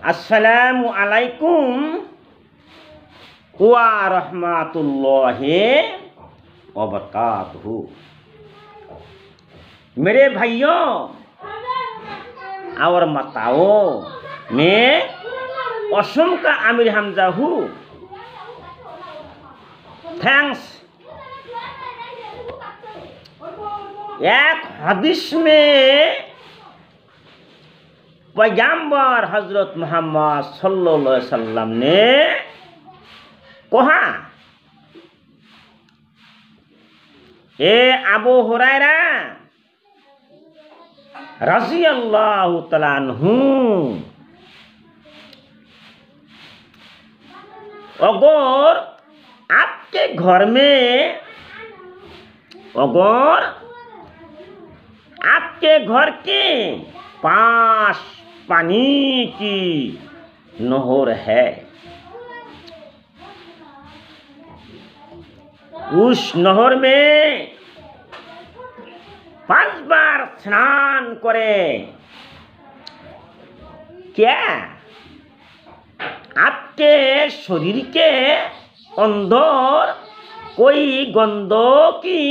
अस्सलामु अलैकुम व रहमतुल्लाहि व बरकातहू। मेरे भाइयों और माताओं, मैं असम का आमिर हमजा हूँ। थैंक्स। एक हदीस में पैगंबर हजरत मोहम्मद सल्लल्लाहु अलैहि वसल्लम ने कहा, ए अबू हुरैरा रज़ी अल्लाह तआला अन्हु, अगर आपके घर में आपके घर के पास पानी की नहर है, उस नहर में 5 बार स्नान करें। क्या आपके शरीर के अंदर कोई गंदगी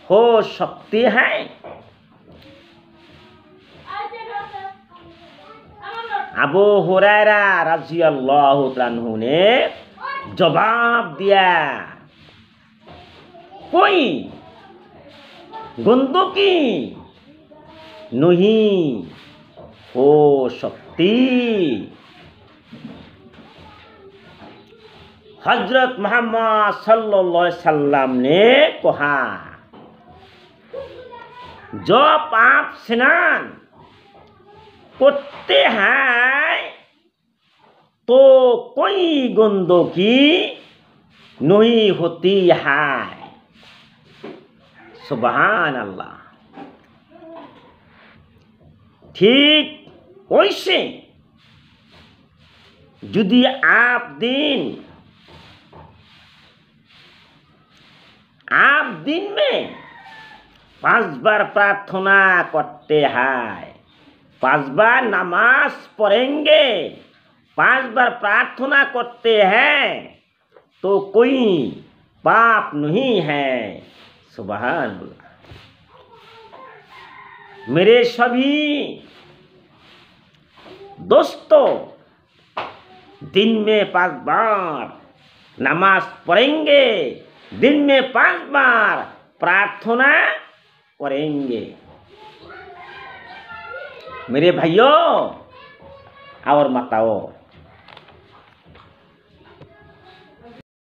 हो सकती है? अबू हुरैरा रज़ी अल्लाह तआला अन्हु ने जवाब दिया, कोई गंदगी नहीं हो सकती। हजरत मोहम्मद सल्लल्लाहु अलैहि वसल्लम ने कहा, जब आप स्नान करते हैं तो कोई गंदगी नहीं होती है। सुभान अल्लाह। ठीक वैसे यदि आप दिन में 5 बार प्रार्थना करते हैं, 5 बार नमाज पढ़ेंगे, 5 बार प्रार्थना करते हैं तो कोई पाप नहीं है। सुभान अल्लाह। मेरे सभी दोस्तों, दिन में 5 बार नमाज पढ़ेंगे, दिन में 5 बार प्रार्थना करेंगे। मेरे भाइयों और माताओं,